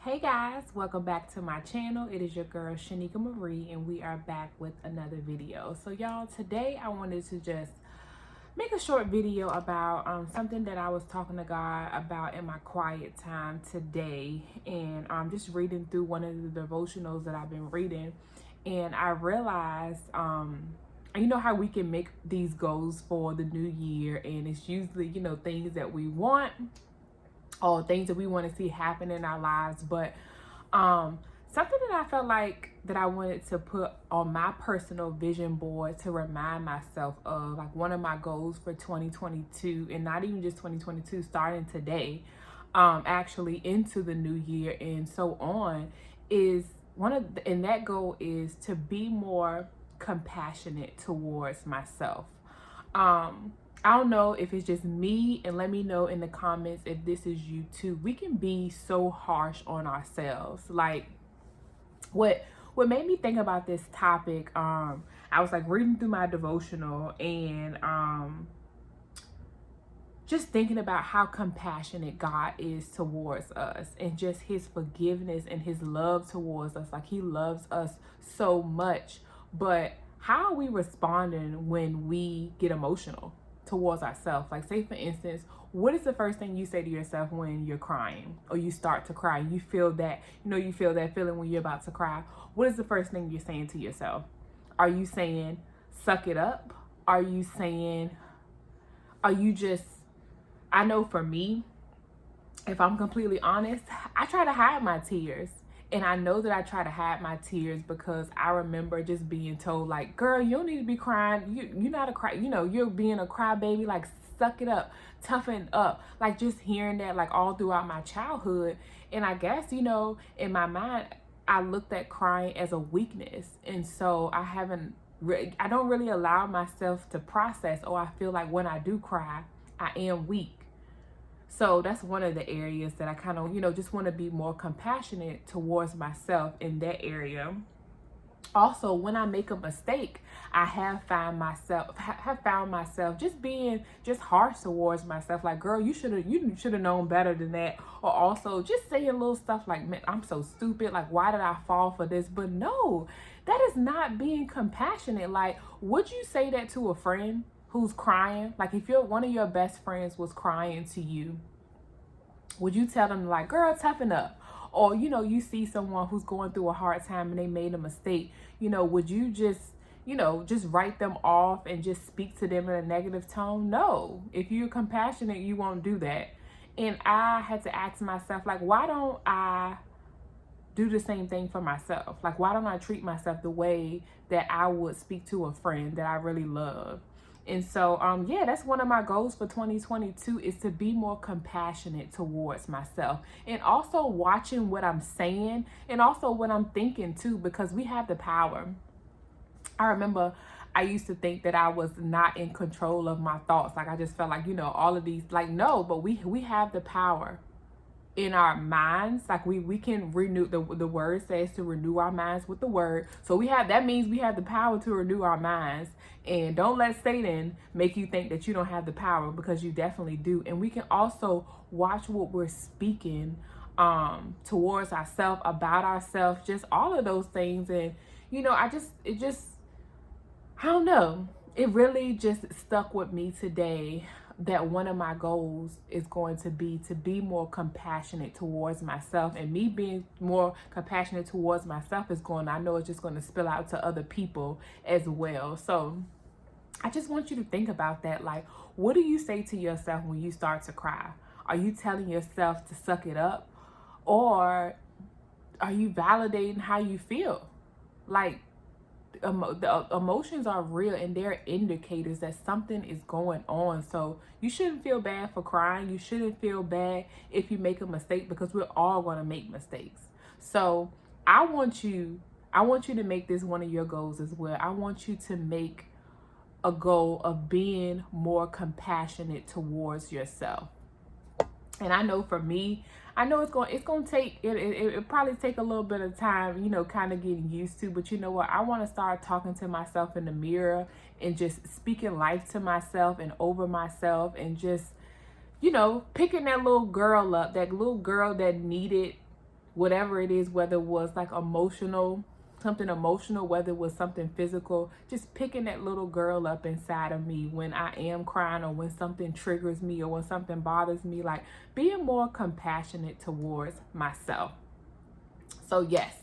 Hey guys, welcome back to my channel. It is your girl Shanika Marie and we are back with another video. So y'all, today I wanted to just make a short video about something that I was talking to God about in my quiet time today, and just reading through one of the devotionals that I've been reading, and I realized you know how we can make these goals for the new year, and it's usually, you know, things that we want or things that we want to see happen in our lives. But something that I felt like that I wanted to put on my personal vision board to remind myself of, like, one of my goals for 2022, and not even just 2022, starting today, actually into the new year and so on, is and that goal is to be more compassionate towards myself. I don't know if it's just me, and let me know in the comments if this is you too. We can be so harsh on ourselves. Like, what made me think about this topic, I was like reading through my devotional, and just thinking about how compassionate God is towards us, and just his forgiveness and his love towards us. Like, he loves us so much, but how are we responding when we get emotional towards ourselves? Like, say for instance, what is the first thing you say to yourself when you're crying, or you start to cry? You feel that, you feel that feeling when you're about to cry. What is the first thing you're saying to yourself? Are you saying, suck it up? Are you saying, are you just, I know for me, if I'm completely honest, I try to hide my tears. And I know that I try to hide my tears because I remember just being told, like, girl, you don't need to be crying. You're not a cry, you're being a crybaby. Like, suck it up, toughen up. Like, just hearing that, like, all throughout my childhood. And I guess, in my mind, I looked at crying as a weakness. And so I don't really allow myself to process, or I feel like when I do cry, I am weak. So that's one of the areas that I kind of, just want to be more compassionate towards myself in that area. Also, when I make a mistake, I have found myself just being just harsh towards myself. Like, girl, you should have known better than that. Or also just saying little stuff like, man, I'm so stupid. Like, why did I fall for this? But no, that is not being compassionate. Like, would you say that to a friend who's crying? Like, if one of your best friends was crying to you, would you tell them, like, girl, toughen up? Or, you see someone who's going through a hard time and they made a mistake, would you just write them off and just speak to them in a negative tone? No. If you're compassionate, you won't do that. And I had to ask myself, like, why don't I do the same thing for myself? Like, why don't I treat myself the way that I would speak to a friend that I really love? And so, yeah, that's one of my goals for 2022, is to be more compassionate towards myself, and also watching what I'm saying and also what I'm thinking too, because we have the power. I remember I used to think that I was not in control of my thoughts. Like, I just felt like, all of these, like, no, but we have the power in our minds. Like, we can renew, the word says to renew our minds with the word. So that means we have the power to renew our minds. And don't let Satan make you think that you don't have the power, because you definitely do. And we can also watch what we're speaking towards ourselves, about ourselves, just all of those things. And I don't know, it really just stuck with me today that one of my goals is going to be more compassionate towards myself. And me being more compassionate towards myself I know it's just going to spill out to other people as well. So I just want you to think about that. Like, what do you say to yourself when you start to cry? Are you telling yourself to suck it up? Or are you validating how you feel? Like, the emotions are real, and they're indicators that something is going on. So you shouldn't feel bad for crying. You shouldn't feel bad if you make a mistake, because we're all going to make mistakes. So I want you to make this one of your goals as well. I want you to make a goal of being more compassionate towards yourself. And I know for me, I know it's going to take it probably take a little bit of time, kind of getting used to. But you know what? I want to start talking to myself in the mirror and just speaking life to myself and over myself, and just, picking that little girl up, that little girl that needed whatever it is, whether it was like emotional, something emotional, whether it was something physical, just picking that little girl up inside of me when I am crying, or when something triggers me, or when something bothers me, like being more compassionate towards myself. So yes,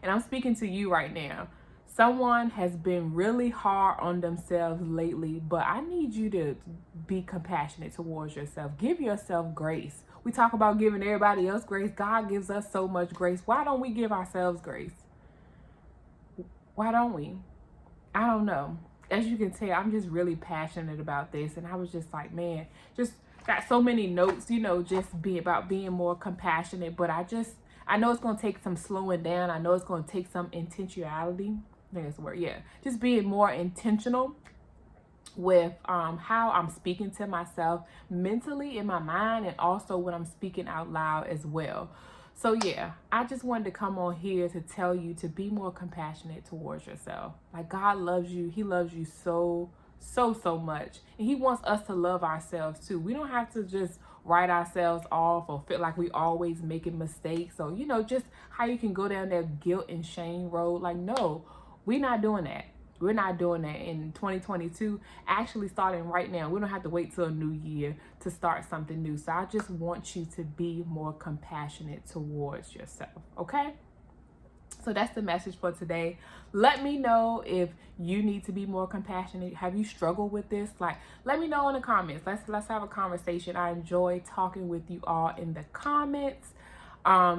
and I'm speaking to you right now. Someone has been really hard on themselves lately, but I need you to be compassionate towards yourself. Give yourself grace. We talk about giving everybody else grace. God gives us so much grace. Why don't we give ourselves grace? Why don't we? I don't know. As you can tell, I'm just really passionate about this. And I was just like, man, just got so many notes, you know, just be about being more compassionate. But I know it's going to take some slowing down. I know it's going to take some intentionality. I think that's the word. Yeah. Just being more intentional with how I'm speaking to myself mentally in my mind, and also when I'm speaking out loud as well. So yeah, I just wanted to come on here to tell you to be more compassionate towards yourself. Like, God loves you. He loves you so much. And he wants us to love ourselves too. We don't have to just write ourselves off or feel like we always making mistakes, or, you know, just how you can go down that guilt and shame road. Like, no, we're not doing that. We're not doing that in 2022, actually starting right now. We don't have to wait till a new year to start something new. So I just want you to be more compassionate towards yourself, okay? So that's the message for today. Let me know if you need to be more compassionate. Have you struggled with this? Like, let me know in the comments. Let's have a conversation. I enjoy talking with you all in the comments.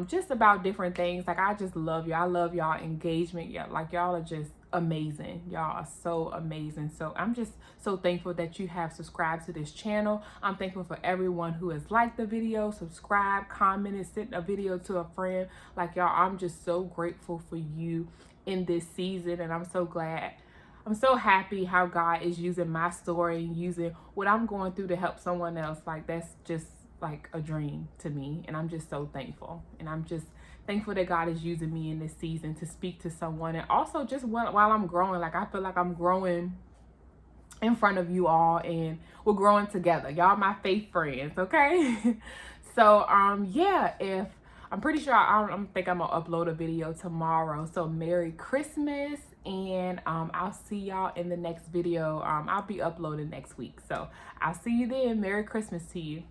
Just about different things. Like, I just love you. I love y'all engagement. Yeah, like, y'all are just amazing. Y'all are so amazing. So I'm just so thankful that you have subscribed to this channel. I'm thankful for everyone who has liked the video, subscribed, commented, sent a video to a friend. Like, y'all, I'm just so grateful for you in this season, and I'm so glad. I'm so happy how God is using my story and using what I'm going through to help someone else. Like, that's just like a dream to me, and I'm just so thankful. And I'm just thankful that God is using me in this season to speak to someone, and also just while I'm growing. Like, I feel like I'm growing in front of you all, and we're growing together. Y'all my faith friends, okay? So yeah, if I'm pretty sure I think I'm gonna upload a video tomorrow. So Merry Christmas, and I'll see y'all in the next video. I'll be uploading next week, so I'll see you then. Merry Christmas to you.